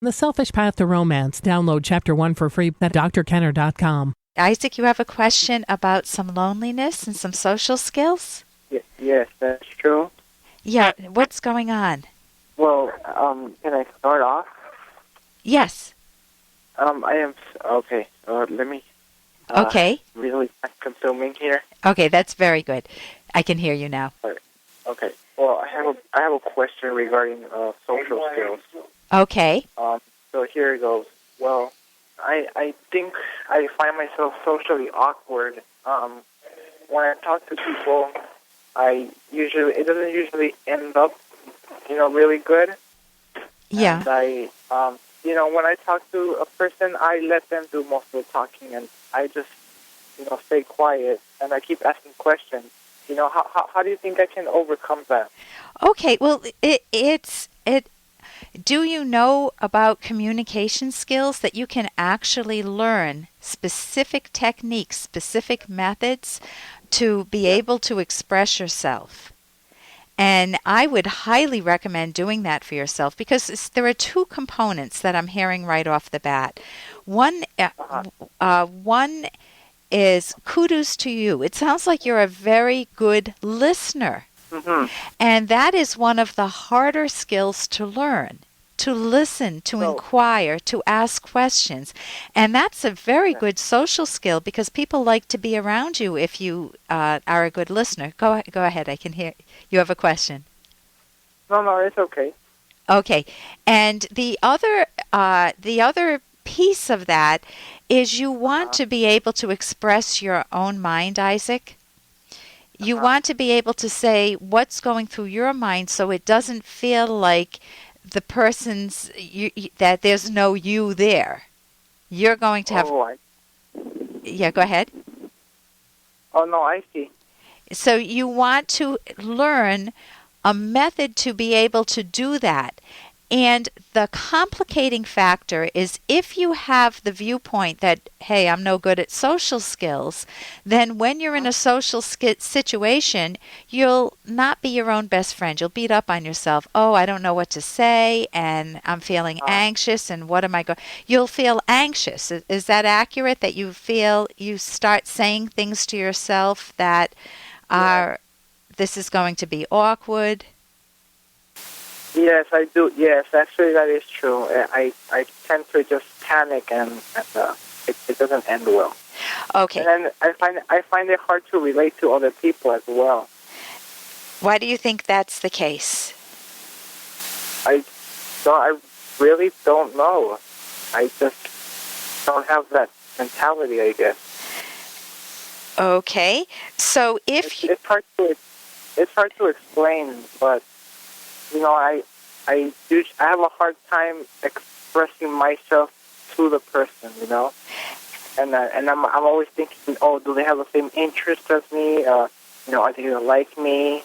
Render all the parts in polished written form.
The Selfish Path to Romance. Download Chapter 1 for free at drkenner.com. Isaac, you have a question about some loneliness and some social skills? Yes, that's true. Yeah, what's going on? Well, can I start off? Yes. I am... Okay, let me... Okay. Really consuming here. Okay, that's very good. I can hear you now. Okay. Well, I have a question regarding social skills. Okay. So here it goes. Well, I think I find myself socially awkward. When I talk to people, it doesn't usually end up, really good. Yeah. And when I talk to a person, I let them do most of the talking, and I just, stay quiet, and I keep asking questions. How do you think I can overcome that? Okay, well, do you know about communication skills that you can actually learn specific techniques, specific methods to be able to express yourself? And I would highly recommend doing that for yourself because there are two components that I'm hearing right off the bat. One is kudos to you. It sounds like you're a very good listener. Mm-hmm. And that is one of the harder skills to learn, to listen, to inquire, to ask questions. And that's a very good social skill because people like to be around you if you are a good listener. Go ahead. I can hear you have a question. No, it's okay. Okay. And the other piece of that is you want to be able to express your own mind, Isaac. You want to be able to say what's going through your mind so it doesn't feel like the person's, that there's no you there. You're going to have... Yeah, go ahead. Oh, no, I see. So you want to learn a method to be able to do that. And the complicating factor is if you have the viewpoint that, hey, I'm no good at social skills, then when you're in a social situation, you'll not be your own best friend. You'll beat up on yourself. Oh, I don't know what to say, and I'm feeling anxious, and what am I going... You'll feel anxious. Is that accurate, that you feel you start saying things to yourself that are, this is going to be awkward? Yes, I do. Yes, actually, that is true. I tend to just panic, and it doesn't end well. Okay. And then I find it hard to relate to other people as well. Why do you think that's the case? I really don't know. I just don't have that mentality, I guess. Okay. So if it's hard to explain, but. I have a hard time expressing myself to the person, and I'm always thinking, oh, do they have the same interest as me? Are they gonna like me?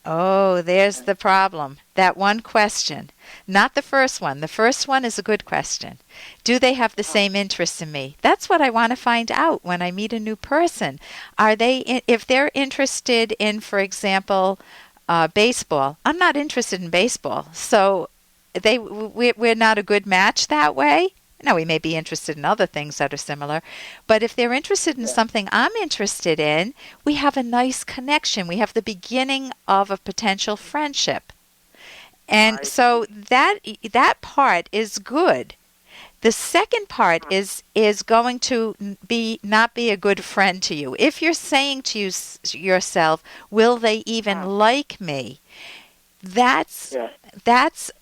Oh, there's the problem. That one question, not the first one. The first one is a good question. Do they have the same interest in me? That's what I want to find out when I meet a new person. If they're interested in, for example, baseball. I'm not interested in baseball, so we're not a good match that way. Now, we may be interested in other things that are similar, but if they're interested in something I'm interested in, we have a nice connection. We have the beginning of a potential friendship. And so that part is good. The second part is going to not be a good friend to you. If you're saying to yourself, will they even like me? That's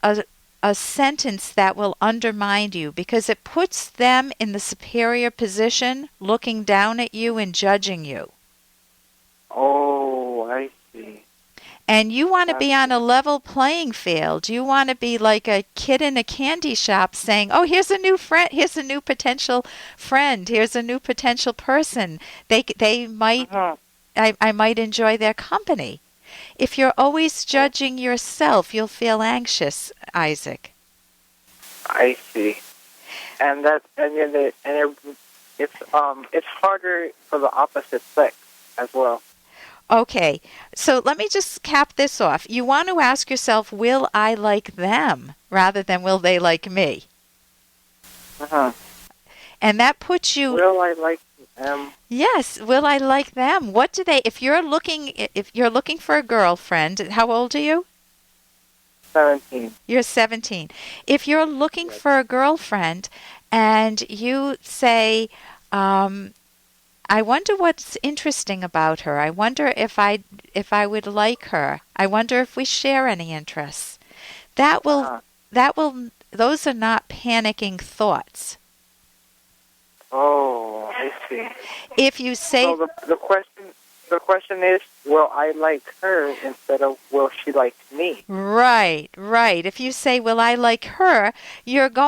a sentence that will undermine you because it puts them in the superior position, looking down at you and judging you. Oh, I see. And you want to be on a level playing field. You want to be like a kid in a candy shop saying, oh, here's a new friend, here's a new potential friend, here's a new potential person. They might, I might enjoy their company. If you're always judging yourself, you'll feel anxious, Isaac. I see. And it's harder for the opposite sex as well. Okay, so let me just cap this off. You want to ask yourself, will I like them, rather than will they like me? Uh-huh. And that puts you... Will I like them? Yes, will I like them? What do they... If you're looking for a girlfriend, how old are you? 17. You're 17. If you're looking for a girlfriend and you say, I wonder what's interesting about her. I wonder if I would like her. I wonder if we share any interests. Those are not panicking thoughts. Oh, I see. If you say... So the question is, will I like her instead of will she like me? Right. If you say, will I like her, you're not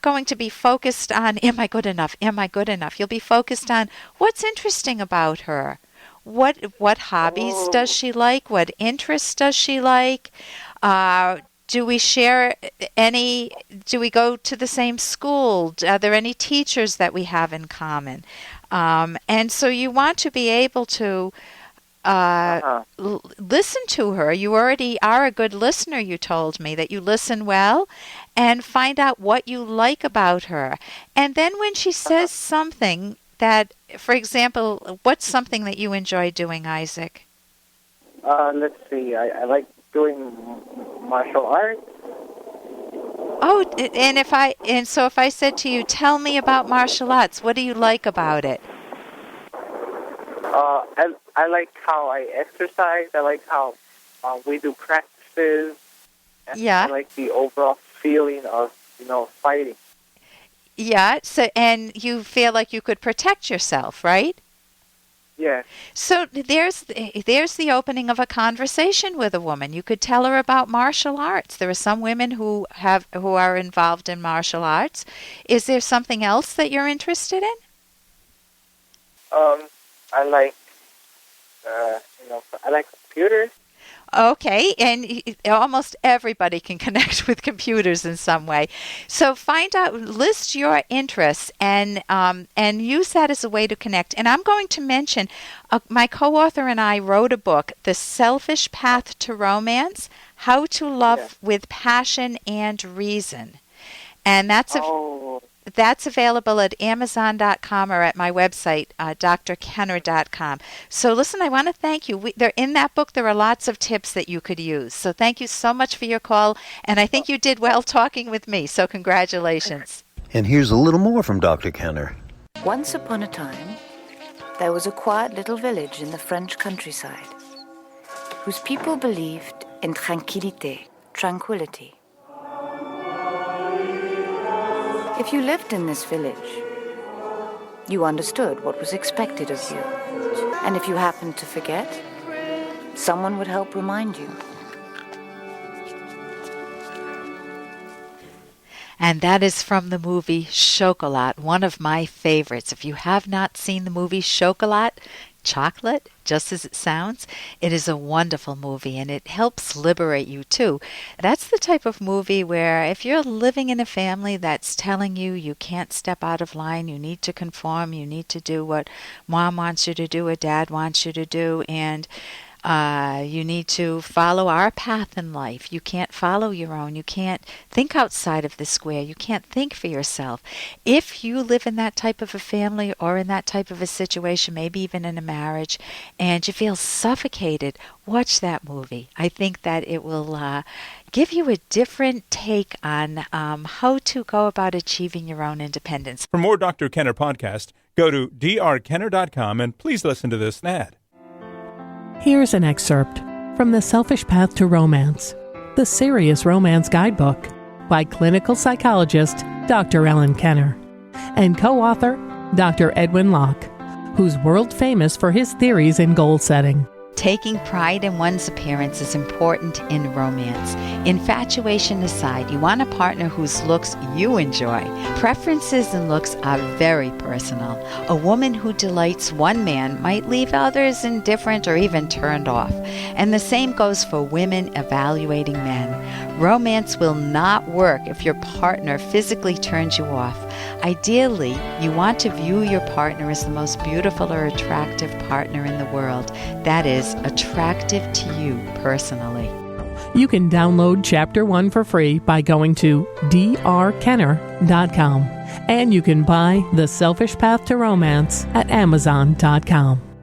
going to be focused on, am I good enough? You'll be focused on what's interesting about her. What hobbies does she like? What interests does she like? Do we share any? Do we go to the same school? Are there any teachers that we have in common? And so you want to be able to listen to her. You already are a good listener, you told me, that you listen well, and find out what you like about her. And then when she says something that, for example, what's something that you enjoy doing, Isaac? Let's see. I like doing martial arts. Oh, and so if I said to you, tell me about martial arts, what do you like about it? I like how I exercise. I like how we do practices. Yeah. I like the overall feeling of, fighting. Yeah. So, and you feel like you could protect yourself, right? Yeah. So there's the opening of a conversation with a woman. You could tell her about martial arts. There are some women who are involved in martial arts. Is there something else that you're interested in? I like computers. Okay, and almost everybody can connect with computers in some way. So list your interests, and use that as a way to connect. And I'm going to mention, my co-author and I wrote a book, The Selfish Path to Romance, How to Love with Passion and Reason. And that's available at Amazon.com or at my website, drkenner.com. So listen, I want to thank you. In that book, there are lots of tips that you could use. So thank you so much for your call, and I think you did well talking with me, so congratulations. And here's a little more from Dr. Kenner. Once upon a time, there was a quiet little village in the French countryside, whose people believed in tranquility. If you lived in this village, you understood what was expected of you. And if you happened to forget, someone would help remind you. And that is from the movie Chocolat, one of my favorites. If you have not seen the movie Chocolat, chocolate, just as it sounds, it is a wonderful movie, and it helps liberate you too. That's the type of movie where if you're living in a family that's telling you you can't step out of line, you need to conform, you need to do what mom wants you to do, or dad wants you to do, and you need to follow our path in life. You can't follow your own. You can't think outside of the square. You can't think for yourself. If you live in that type of a family or in that type of a situation, maybe even in a marriage, and you feel suffocated, watch that movie. I think that it will give you a different take on how to go about achieving your own independence. For more Dr. Kenner podcast, go to drkenner.com and please listen to this ad. Here's an excerpt from The Selfish Path to Romance, the Serious Romance Guidebook by clinical psychologist Dr. Ellen Kenner and co-author Dr. Edwin Locke, who's world famous for his theories in goal setting. Taking pride in one's appearance is important in romance. Infatuation aside, you want a partner whose looks you enjoy. Preferences in looks are very personal. A woman who delights one man might leave others indifferent or even turned off. And the same goes for women evaluating men. Romance will not work if your partner physically turns you off. Ideally, you want to view your partner as the most beautiful or attractive partner in the world. That is, attractive to you personally. You can download Chapter 1 for free by going to drkenner.com. And you can buy The Selfish Path to Romance at Amazon.com.